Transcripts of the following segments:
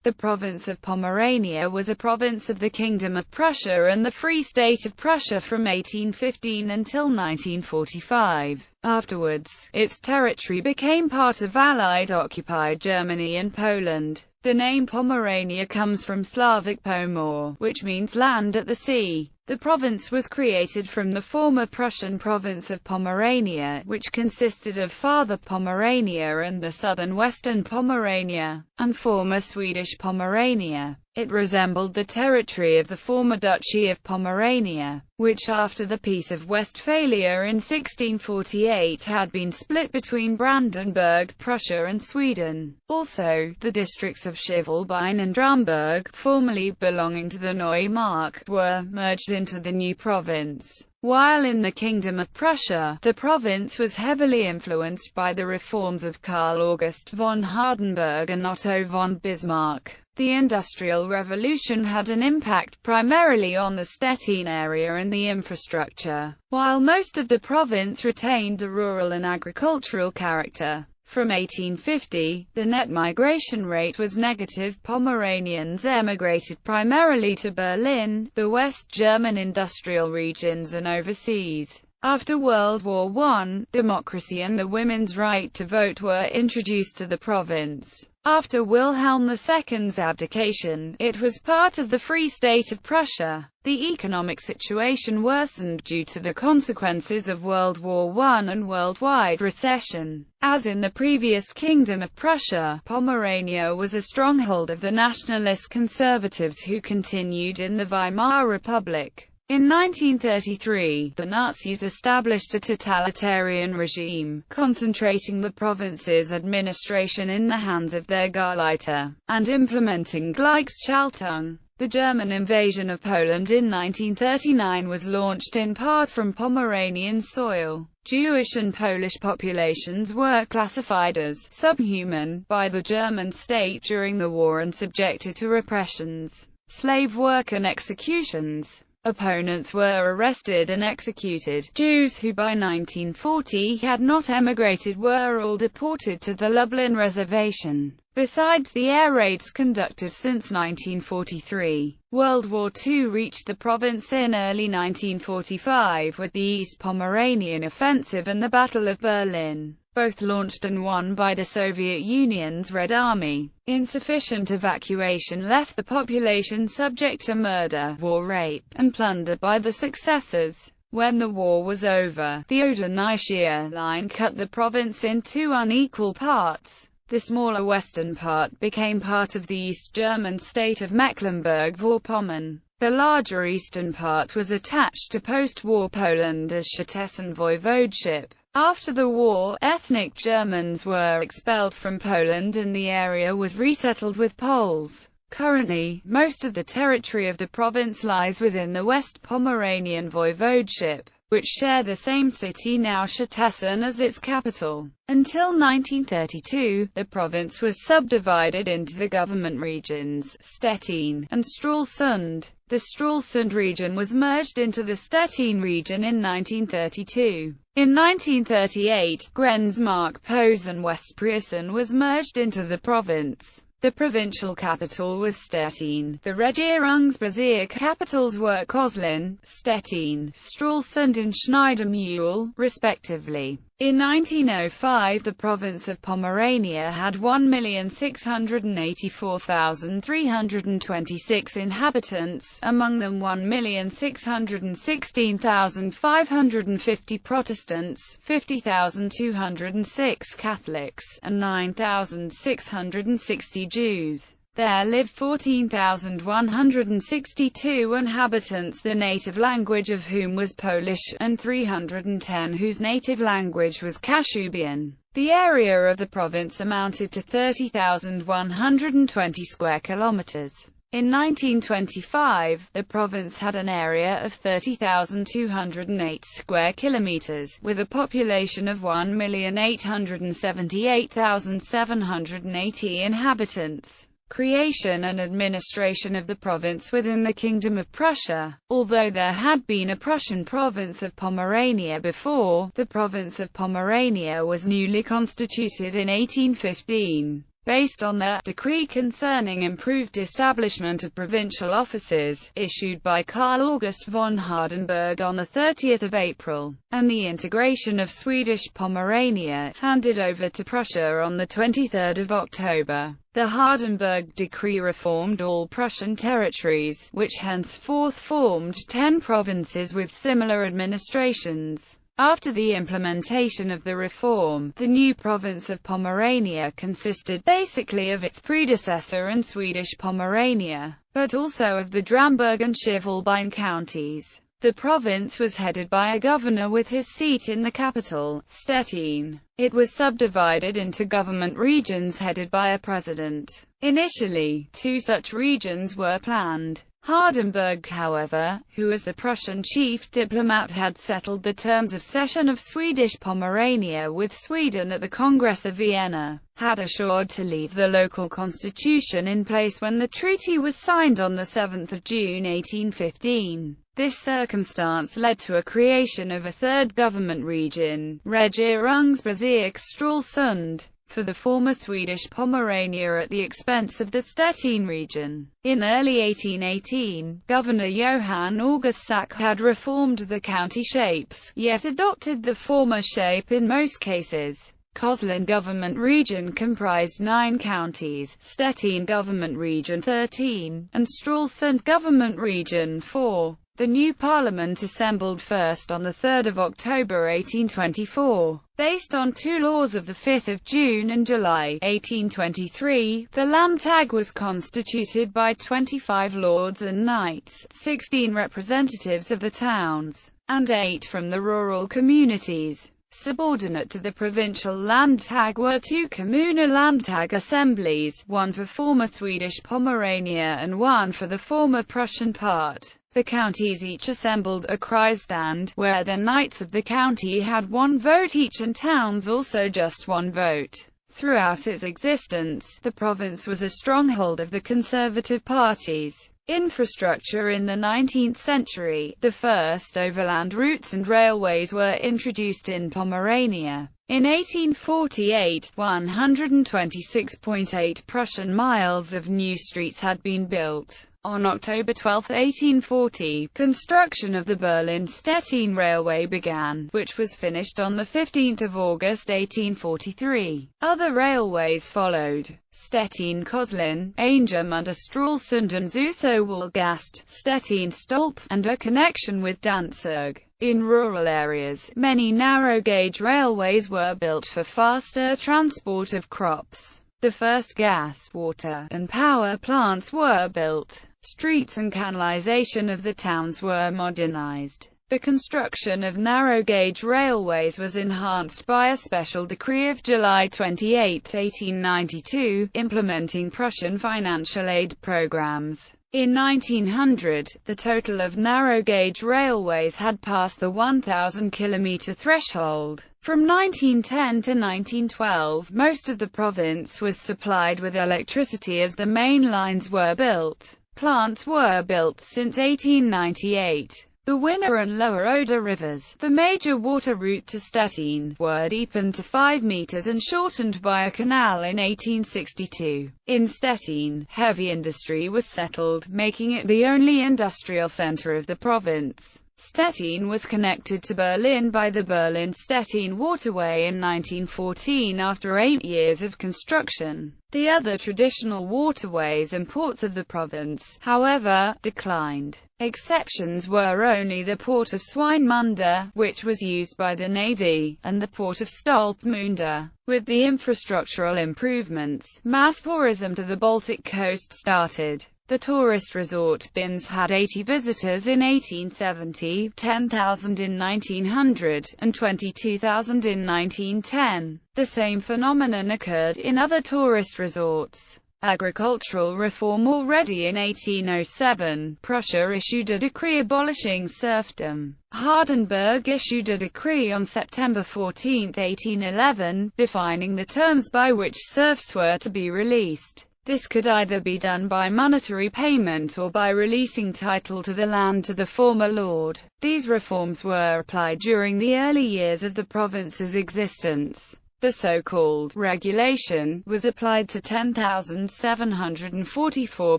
The province of Pomerania was a province of the Kingdom of Prussia and the Free State of Prussia from 1815 until 1945. Afterwards, its territory became part of Allied occupied Germany and Poland. The name Pomerania comes from Slavic pomor, which means land at the sea. The province was created from the former Prussian province of Pomerania, which consisted of Farther Pomerania and the southern western Pomerania, and former Swedish Pomerania. It resembled the territory of the former Duchy of Pomerania, which after the Peace of Westphalia in 1648 had been split between Brandenburg, Prussia and Sweden. Also, the districts of Schivelbein and Dramberg, formerly belonging to the Neumark, were merged into the new province. While in the Kingdom of Prussia, the province was heavily influenced by the reforms of Karl August von Hardenberg and Otto von Bismarck. The Industrial Revolution had an impact primarily on the Stettin area and the infrastructure, while most of the province retained a rural and agricultural character. From 1850, the net migration rate was negative. Pomeranians emigrated primarily to Berlin, the West German industrial regions and overseas. After World War I, democracy and the women's right to vote were introduced to the province. After Wilhelm II's abdication, it was part of the Free State of Prussia. The economic situation worsened due to the consequences of World War I and worldwide recession. As in the previous Kingdom of Prussia, Pomerania was a stronghold of the nationalist conservatives who continued in the Weimar Republic. In 1933, the Nazis established a totalitarian regime, concentrating the province's administration in the hands of their Gauleiter, and implementing Gleichschaltung. The German invasion of Poland in 1939 was launched in part from Pomeranian soil. Jewish and Polish populations were classified as subhuman by the German state during the war and subjected to repressions, slave work and executions. Opponents were arrested and executed. Jews who by 1940 had not emigrated were all deported to the Lublin reservation. Besides the air raids conducted since 1943, World War II reached the province in early 1945 with the East Pomeranian Offensive and the Battle of Berlin, both launched and won by the Soviet Union's Red Army. Insufficient evacuation left the population subject to murder, war, rape, and plunder by the successors. When the war was over, the Oder-Neisse line cut the province in two unequal parts. The smaller western part became part of the East German state of Mecklenburg-Vorpommern. The larger eastern part was attached to post-war Poland as Szczecin Voivodeship. After the war, ethnic Germans were expelled from Poland and the area was resettled with Poles. Currently, most of the territory of the province lies within the West Pomeranian Voivodeship, which share the same city, now Szczecin, as its capital. Until 1932, the province was subdivided into the government regions, Stettin and Stralsund. The Stralsund region was merged into the Stettin region in 1932. In 1938, Grenzmark, Posen, West Preussen was merged into the province. The provincial capital was Stettin. The Regierungsbezirk capitals were Koslin, Stettin, Stralsund and Schneidermühl, respectively. In 1905, the province of Pomerania had 1,684,326 inhabitants, among them 1,616,550 Protestants, 50,206 Catholics, and 9,660 Jews. There lived 14,162 inhabitants, the native language of whom was Polish, and 310 whose native language was Kashubian. The area of the province amounted to 30,120 square kilometers. In 1925, the province had an area of 30,208 square kilometers, with a population of 1,878,780 inhabitants. Creation and administration of the province within the Kingdom of Prussia. Although there had been a Prussian province of Pomerania before, the province of Pomerania was newly constituted in 1815. based on the decree concerning improved establishment of provincial offices, issued by Karl August von Hardenberg on 30 April, and the integration of Swedish Pomerania, handed over to Prussia on 23 October. The Hardenberg decree reformed all Prussian territories, which henceforth formed 10 provinces with similar administrations. After the implementation of the reform, the new province of Pomerania consisted basically of its predecessor and Swedish Pomerania, but also of the Dramberg and Schivelbein counties. The province was headed by a governor with his seat in the capital, Stettin. It was subdivided into government regions headed by a president. Initially, 2 such regions were planned. Hardenberg, however, who as the Prussian chief diplomat had settled the terms of cession of Swedish Pomerania with Sweden at the Congress of Vienna, had assured to leave the local constitution in place when the treaty was signed on 7 June 1815. This circumstance led to a creation of a third government region, Regierungsbezirk Stralsund, for the former Swedish Pomerania at the expense of the Stettin region. In early 1818, Governor Johann August Sack had reformed the county shapes, yet adopted the former shape in most cases. Koslin government region comprised 9 counties, Stettin government region 13, and Stralsund government region 4. The new parliament assembled first on 3 October 1824. Based on 2 laws of 5 June and July 1823, the Landtag was constituted by 25 lords and knights, 16 representatives of the towns, and 8 from the rural communities. Subordinate to the provincial Landtag were 2 communal Landtag assemblies, one for former Swedish Pomerania and one for the former Prussian part. The counties each assembled a Kreisstand, where the knights of the county had 1 vote each and towns also just 1 vote. Throughout its existence, the province was a stronghold of the conservative parties. Infrastructure in the 19th century, the first overland routes and railways were introduced in Pomerania. In 1848, 126.8 Prussian miles of new streets had been built. On October 12, 1840, construction of the Berlin-Stettin Railway began, which was finished on 15 August 1843. Other railways followed: Stettin-Koslin, Angermünde Stralsund and Zuso-Wolgast, Stettin-Stolp, and a connection with Danzig. In rural areas, many narrow-gauge railways were built for faster transport of crops. The first gas, water, and power plants were built. Streets and canalization of the towns were modernized. The construction of narrow-gauge railways was enhanced by a special decree of July 28, 1892, implementing Prussian financial aid programs. In 1900, the total of narrow-gauge railways had passed the 1,000-kilometer threshold. From 1910 to 1912, most of the province was supplied with electricity as the main lines were built. Plants were built since 1898. The Winner and Lower Oder rivers, the major water route to Stettin, were deepened to 5 meters and shortened by a canal in 1862. In Stettin, heavy industry was settled, making it the only industrial center of the province. Stettin was connected to Berlin by the Berlin-Stettin waterway in 1914 after 8 years of construction. The other traditional waterways and ports of the province, however, declined. Exceptions were only the port of Swinemünde, which was used by the Navy, and the port of Stolpmünde. With the infrastructural improvements, mass tourism to the Baltic coast started. The tourist resort Binz had 80 visitors in 1870, 10,000 in 1900, and 22,000 in 1910. The same phenomenon occurred in other tourist resorts. Agricultural reform. Already in 1807, Prussia issued a decree abolishing serfdom. Hardenberg issued a decree on September 14, 1811, defining the terms by which serfs were to be released. This could either be done by monetary payment or by releasing title to the land to the former lord. These reforms were applied during the early years of the province's existence. The so-called regulation was applied to 10,744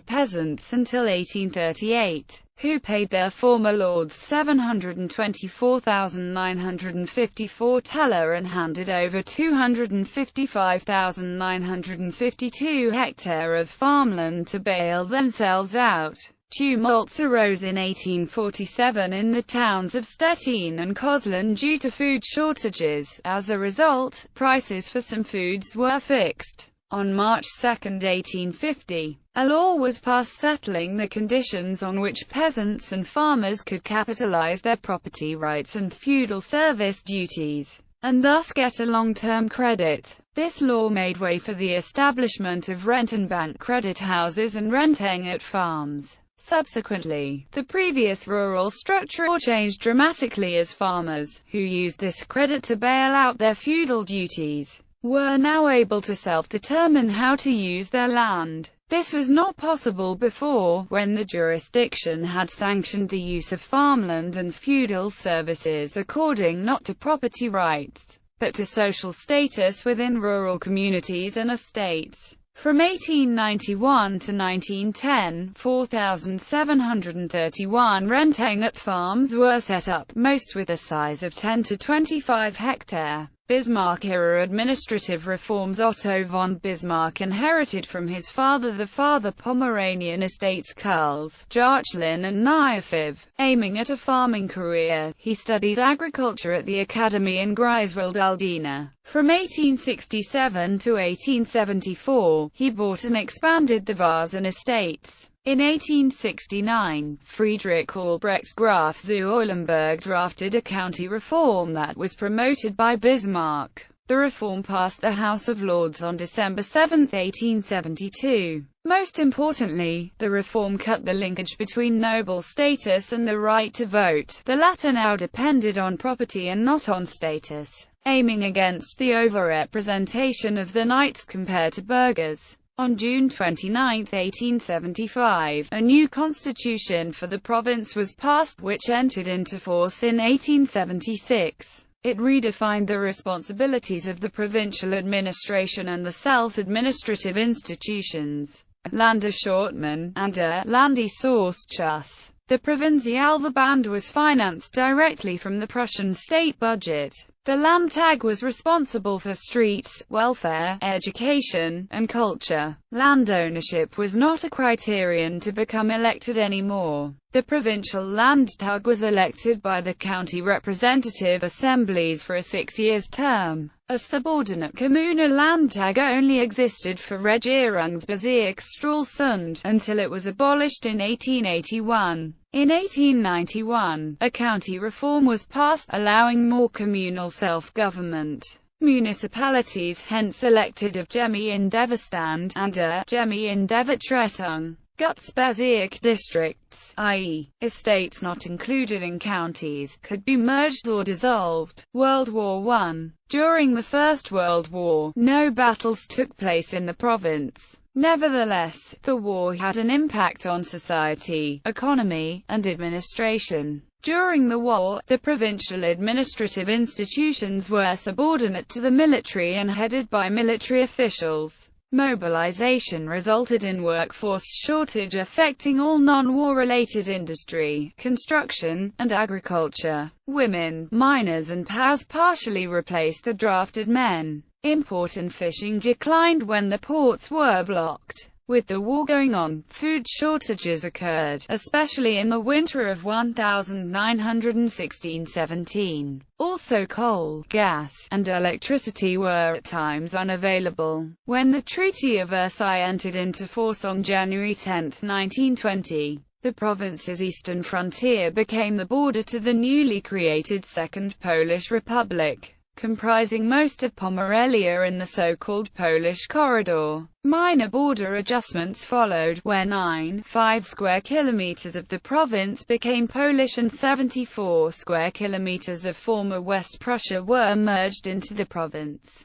peasants until 1838, who paid their former lords 724,954 taler and handed over 255,952 hectare of farmland to bail themselves out. Tumults arose in 1847 in the towns of Stettin and Kozlin due to food shortages. As a result, prices for some foods were fixed. On March 2, 1850, a law was passed settling the conditions on which peasants and farmers could capitalize their property rights and feudal service duties, and thus get a long-term credit. This law made way for the establishment of rent and bank credit houses and renting at farms. Subsequently, the previous rural structure changed dramatically as farmers, who used this credit to bail out their feudal duties, were now able to self-determine how to use their land. This was not possible before, when the jurisdiction had sanctioned the use of farmland and feudal services according not to property rights, but to social status within rural communities and estates. From 1891 to 1910, 4,731 renting at farms were set up, most with a size of 10 to 25 hectare. Bismarck-era administrative reforms. Otto von Bismarck inherited from his father the Pomeranian estates Karls, Jachlin and Nyefib. Aiming at a farming career, he studied agriculture at the academy in Greifswald-Aldena. From 1867 to 1874, he bought and expanded the Varzin estates. In 1869, Friedrich Albrecht Graf zu Eulenburg drafted a county reform that was promoted by Bismarck. The reform passed the House of Lords on December 7, 1872. Most importantly, the reform cut the linkage between noble status and the right to vote. The latter now depended on property and not on status, aiming against the overrepresentation of the knights compared to burghers. On June 29, 1875, a new constitution for the province was passed, which entered into force in 1876. It redefined the responsibilities of the provincial administration and the self-administrative institutions. Landeshauptmann and Landesausschuss. The Provinzialverband was financed directly from the Prussian state budget. The Landtag was responsible for streets, welfare, education, and culture. Land ownership was not a criterion to become elected anymore. The provincial Landtag was elected by the county representative assemblies for a 6-year term. A subordinate Kommuner Landtag only existed for Regierungsbezirk Stralsund, until it was abolished in 1881. In 1891, a county reform was passed, allowing more communal self-government. Municipalities hence elected of Gemeindeverstand and Gemeindevertretung. Gutsbezirk districts, i.e., estates not included in counties, could be merged or dissolved. World War I. During the First World War, no battles took place in the province. Nevertheless, the war had an impact on society, economy, and administration. During the war, the provincial administrative institutions were subordinate to the military and headed by military officials. Mobilization resulted in workforce shortage affecting all non-war-related industry, construction, and agriculture. Women, miners and POWs partially replaced the drafted men. Import and fishing declined when the ports were blocked. With the war going on, food shortages occurred, especially in the winter of 1916–17. Also coal, gas, and electricity were at times unavailable. When the Treaty of Versailles entered into force on January 10, 1920, the province's eastern frontier became the border to the newly created Second Polish Republic, comprising most of Pomerania in the so-called Polish Corridor. Minor border adjustments followed, where 9.5 square kilometers of the province became Polish and 74 square kilometers of former West Prussia were merged into the province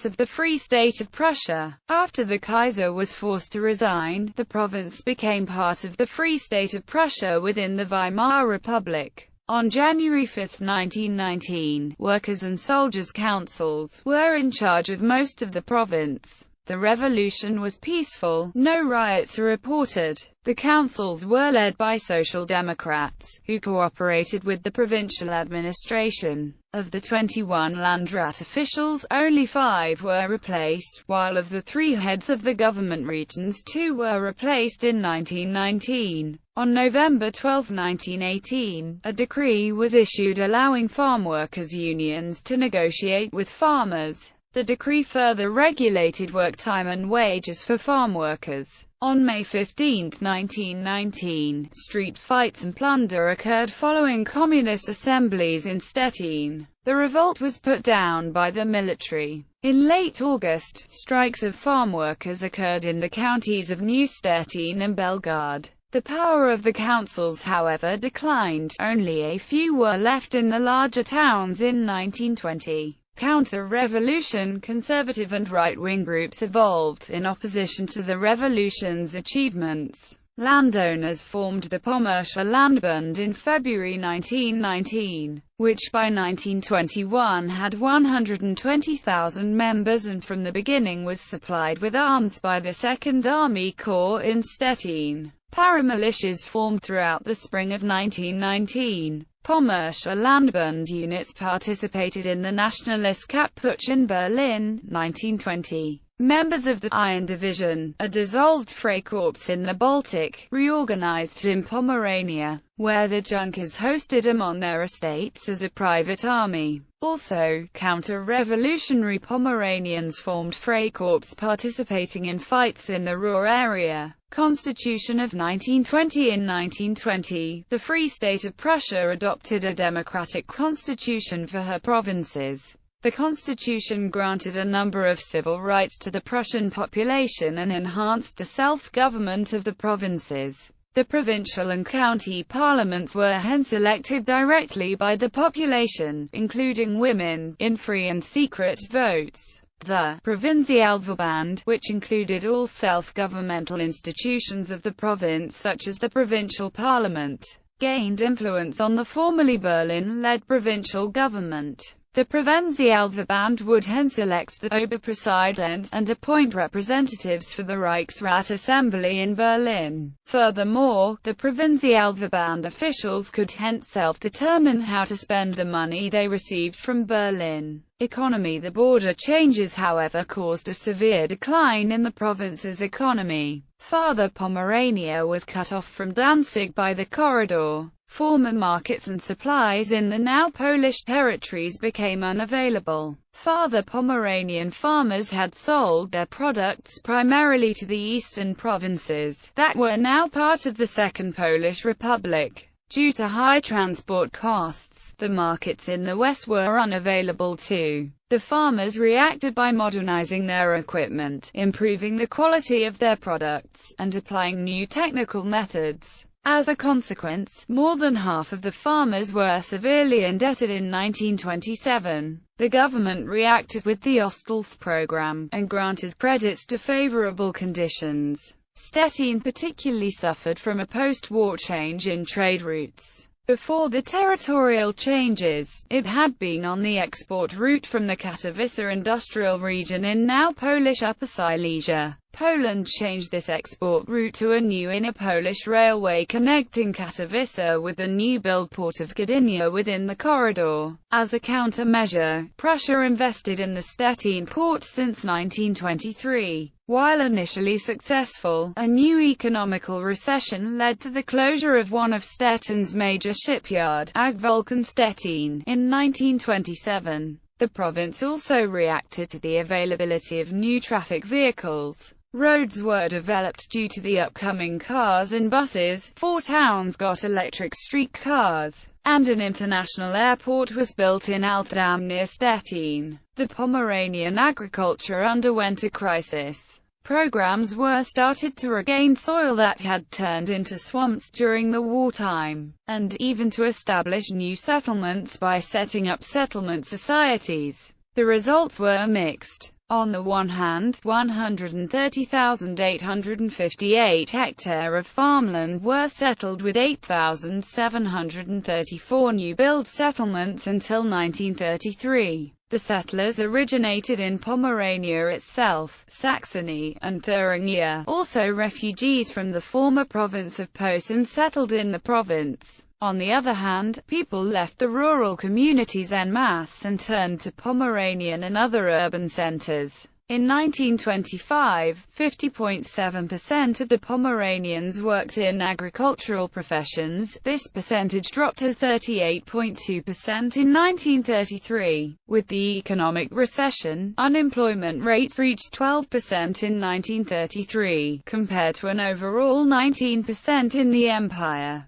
of the Free State of Prussia. After the Kaiser was forced to resign, the province became part of the Free State of Prussia within the Weimar Republic. On January 5, 1919, workers' and soldiers' councils were in charge of most of the province. The revolution was peaceful, no riots are reported. The councils were led by Social Democrats, who cooperated with the provincial administration. Of the 21 Landrat officials, only 5 were replaced, while of the 3 heads of the government regions 2 were replaced in 1919. On November 12, 1918, a decree was issued allowing farm workers' unions to negotiate with farmers. The decree further regulated work time and wages for farm workers. On May 15, 1919, street fights and plunder occurred following communist assemblies in Stettin. The revolt was put down by the military. In late August, strikes of farm workers occurred in the counties of New Stettin and Belgrade. The power of the councils, however, declined. Only a few were left in the larger towns in 1920. Counter-revolution, conservative and right-wing groups evolved, in opposition to the revolution's achievements. Landowners formed the Pomerania Landbund in February 1919, which by 1921 had 120,000 members and from the beginning was supplied with arms by the 2nd Army Corps in Stettin. Paramilitias formed throughout the spring of 1919. Pomerania Landbund units participated in the Nationalist Kapp Putsch in Berlin, 1920. Members of the Iron Division, a dissolved Freikorps in the Baltic, reorganized in Pomerania, where the Junkers hosted them on their estates as a private army. Also, counter-revolutionary Pomeranians formed Freikorps participating in fights in the Ruhr area. Constitution of 1920. In 1920, the Free State of Prussia adopted a democratic constitution for her provinces. The constitution granted a number of civil rights to the Prussian population and enhanced the self-government of the provinces. The provincial and county parliaments were hence elected directly by the population, including women, in free and secret votes. The Provinzialverband, which included all self-governmental institutions of the province such as the provincial parliament, gained influence on the formerly Berlin-led provincial government. The Provinzialverband would hence elect the Oberpräsident and appoint representatives for the Reichsrat Assembly in Berlin. Furthermore, the Provinzialverband officials could hence self-determine how to spend the money they received from Berlin. Economy. The border changes, however, caused a severe decline in the province's economy. Farther Pomerania was cut off from Danzig by the corridor. Former markets and supplies in the now Polish territories became unavailable. Farther Pomeranian farmers had sold their products primarily to the eastern provinces, that were now part of the Second Polish Republic. Due to high transport costs, the markets in the west were unavailable too. The farmers reacted by modernizing their equipment, improving the quality of their products, and applying new technical methods. As a consequence, more than half of the farmers were severely indebted in 1927. The government reacted with the Osthilfe program, and granted credits to favorable conditions. Stettin particularly suffered from a post-war change in trade routes. Before the territorial changes, it had been on the export route from the Katowice industrial region in now Polish Upper Silesia. Poland changed this export route to a new inner Polish railway connecting Katowice with the new-built port of Gdynia within the corridor. As a countermeasure, Prussia invested in the Stettin port since 1923. While initially successful, a new economical recession led to the closure of one of Stettin's major shipyard, AG Stettin, in 1927. The province also reacted to the availability of new traffic vehicles. Roads were developed due to the upcoming cars and buses, 4 towns got electric streetcars, and an international airport was built in Altdam near Stettin. The Pomeranian agriculture underwent a crisis. Programs were started to regain soil that had turned into swamps during the wartime, and even to establish new settlements by setting up settlement societies. The results were mixed. On the one hand, 130,858 hectares of farmland were settled with 8,734 new-build settlements until 1933. The settlers originated in Pomerania itself, Saxony, and Thuringia, also refugees from the former province of Posen settled in the province. On the other hand, people left the rural communities en masse and turned to Pomeranian and other urban centers. In 1925, 50.7% of the Pomeranians worked in agricultural professions. This percentage dropped to 38.2% in 1933. With the economic recession, unemployment rates reached 12% in 1933, compared to an overall 19% in the empire.